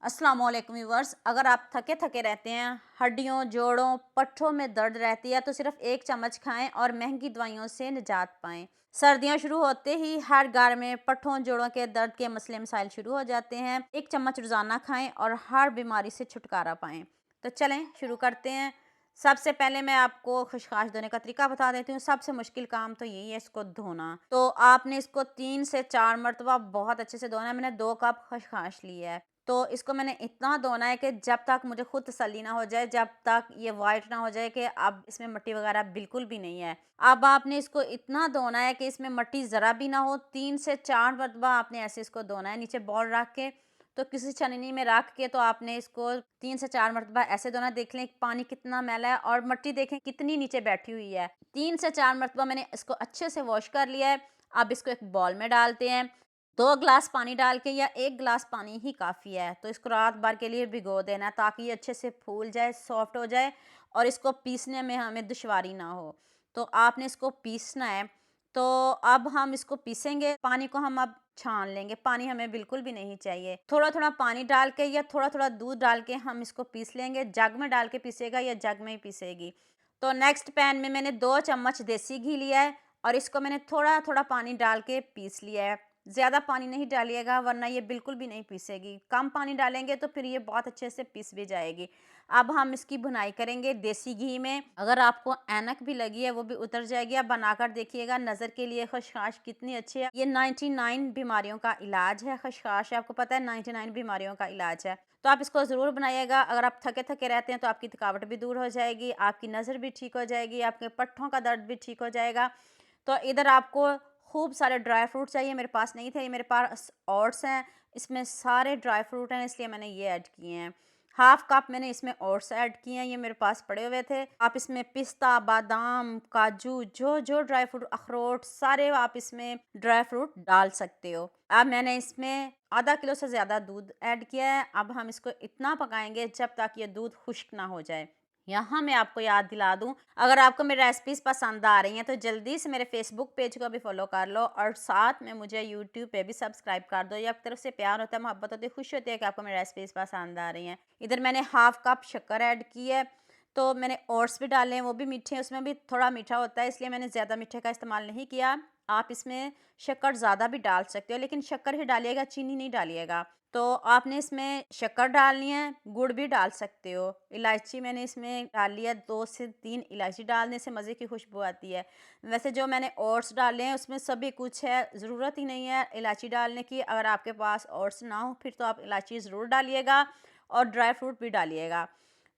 अस्सलाम वालेकुम व्यूअर्स। अगर आप थके थके रहते हैं, हड्डियों जोड़ों पट्ठों में दर्द रहती है तो सिर्फ एक चम्मच खाएं और महंगी दवाइयों से निजात पाएं। सर्दियां शुरू होते ही हर घर में पट्ठों जोड़ों के दर्द के मसले मसाइल शुरू हो जाते हैं। एक चम्मच रोजाना खाएं और हर बीमारी से छुटकारा पाएं। तो चलें शुरू करते हैं। सबसे पहले मैं आपको खशखाश धोने का तरीका बता देती हूँ। सबसे मुश्किल काम तो यही है इसको धोना। तो आपने इसको 3 से 4 मरतबा बहुत अच्छे से धोना है। मैंने 2 कप खशखाश लिया है। तो इसको मैंने इतना धोना है कि जब तक मुझे खुद तसल्ली ना हो जाए, जब तक ये वाइट ना हो जाए कि अब इसमें मिट्टी वगैरह बिल्कुल भी नहीं है। अब आपने इसको इतना धोना है कि इसमें मिट्टी ज़रा भी ना हो। 3 से 4 मरतबा आपने ऐसे इसको धोना है, नीचे बॉल रख के। तो किसी छन्नी में रख के तो आपने इसको 3 से 4 मरतबा ऐसे धोना। देख लें पानी कितना मैला है और मिट्टी देखें कितनी नीचे बैठी हुई है। 3 से 4 मरतबा मैंने इसको अच्छे से वॉश कर लिया है। अब इसको एक बॉल में डालते हैं। 2 गिलास पानी डाल के या 1 गिलास पानी ही काफ़ी है। तो इसको रात भर के लिए भिगो देना है ताकि ये अच्छे से फूल जाए, सॉफ्ट हो जाए और इसको पीसने में हमें दुश्वारी ना हो। तो आपने इसको पीसना है। तो अब हम इसको पीसेंगे। पानी को हम अब छान लेंगे। पानी हमें बिल्कुल भी नहीं चाहिए। थोड़ा थोड़ा पानी डाल के या थोड़ा थोड़ा दूध डाल के हम इसको पीस लेंगे। जग में डाल के पीसेगा या जग में ही पीसेगी। तो नेक्स्ट पैन में मैंने 2 चम्मच देसी घी लिया है और इसको मैंने थोड़ा थोड़ा पानी डाल के पीस लिया है। ज़्यादा पानी नहीं डालिएगा वरना ये बिल्कुल भी नहीं पीसेगी। कम पानी डालेंगे तो फिर ये बहुत अच्छे से पीस भी जाएगी। अब हम इसकी भुनाई करेंगे देसी घी में। अगर आपको ऐनक भी लगी है वो भी उतर जाएगी। आप बनाकर देखिएगा, नज़र के लिए खशखाश कितनी अच्छी है। ये 99 बीमारियों का इलाज है। खशखाश आपको पता है 99 बीमारियों का इलाज है। तो आप इसको ज़रूर बनाइएगा। अगर आप थके थके रहते हैं तो आपकी थकावट भी दूर हो जाएगी, आपकी नज़र भी ठीक हो जाएगी, आपके पट्ठों का दर्द भी ठीक हो जाएगा। तो इधर आपको खूब सारे ड्राई फ्रूट चाहिए। मेरे पास नहीं थे, ये मेरे पास ओट्स हैं। इसमें सारे ड्राई फ्रूट हैं इसलिए मैंने ये ऐड किए हैं। हाफ कप मैंने इसमें ओट्स ऐड किए हैं, ये मेरे पास पड़े हुए थे। आप इसमें पिस्ता, बादाम, काजू, जो जो ड्राई फ्रूट, अखरोट, सारे आप इसमें ड्राई फ्रूट डाल सकते हो। अब मैंने इसमें आधा किलो से ज़्यादा दूध ऐड किया है। अब हम इसको इतना पकाएंगे जब तक ये दूध खुश्क ना हो जाए। यहाँ मैं आपको याद दिला दूं, अगर आपको मेरी रेसिपीज़ पसंद आ रही हैं तो जल्दी से मेरे फेसबुक पेज को भी फॉलो कर लो और साथ में मुझे यूट्यूब पे भी सब्सक्राइब कर दो। ये आपकी तरफ से प्यार होता है, मोहब्बत होती है, खुशी होती है कि आपको मेरी रेसिपीज़ पसंद आ रही हैं। इधर मैंने हाफ कप शक्कर ऐड की है। तो मैंने ओट्स भी डाले हैं, वो भी मीठे हैं, उसमें भी थोड़ा मीठा होता है इसलिए मैंने ज़्यादा मीठे का इस्तेमाल नहीं किया। आप इसमें शक्कर ज़्यादा भी डाल सकते हो लेकिन शक्कर ही डालिएगा, चीनी नहीं डालिएगा। तो आपने इसमें शक्कर डालनी है, गुड़ भी डाल सकते हो। इलायची मैंने इसमें डाल लिया, 2 से 3 इलायची डालने से मज़े की खुशबू आती है। वैसे जो मैंने ओट्स डाले हैं उसमें सभी कुछ है, ज़रूरत ही नहीं है इलायची डालने की। अगर आपके पास ओट्स ना हो फिर तो आप इलायची ज़रूर डालिएगा और ड्राई फ्रूट भी डालिएगा।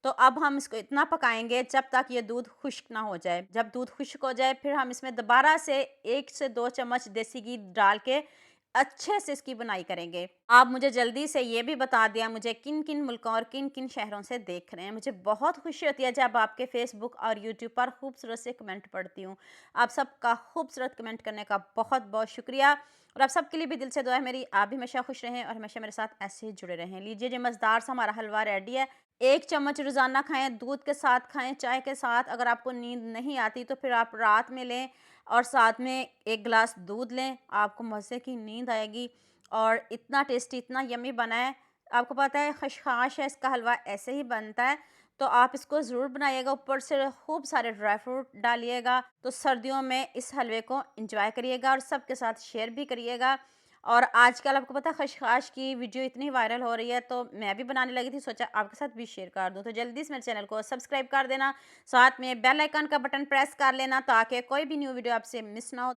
तो अब हम इसको इतना पकाएंगे जब तक ये दूध खुश्क ना हो जाए। जब दूध खुश्क हो जाए फिर हम इसमें दोबारा से 1 से 2 चम्मच देसी घी डाल के अच्छे से इसकी बुनाई करेंगे। आप मुझे जल्दी से ये भी बता दिया मुझे किन-किन मुल्कों और किन-किन शहरों से देख रहे हैं। मुझे बहुत खुशी होती है जब आपके फ़ेसबुक और यूट्यूब पर खूबसूरत से कमेंट पढ़ती हूँ। आप सबका खूबसूरत कमेंट करने का बहुत-बहुत शुक्रिया और आप सबके लिए भी दिल से दुआ है मेरी, आप भी हमेशा खुश रहें और हमेशा मेरे साथ ऐसे ही जुड़े रहें। लीजिए ये मज़ेदार सा हमारा हलवा रेडी है। 1 चम्मच रोज़ाना खाएँ, दूध के साथ खाएँ, चाय के साथ। अगर आपको नींद नहीं आती तो फिर आप रात में लें और साथ में 1 गिलास दूध लें, आपको मज़े की नींद आएगी और इतना टेस्टी, इतना यम्मी बना है। आपको पता है खशखाश है, इसका हलवा ऐसे ही बनता है, तो आप इसको ज़रूर बनाइएगा। ऊपर से खूब सारे ड्राई फ्रूट डालिएगा, तो सर्दियों में इस हलवे को एंजॉय करिएगा और सबके साथ शेयर भी करिएगा। और आजकल आपको पता है खशखाश की वीडियो इतनी वायरल हो रही है, तो मैं भी बनाने लगी थी, सोचा आपके साथ भी शेयर कर दूँ। तो जल्दी से मेरे चैनल को सब्सक्राइब कर देना, साथ में बेल आइकन का बटन प्रेस कर लेना ताकि कोई भी न्यू वीडियो आपसे मिस ना हो।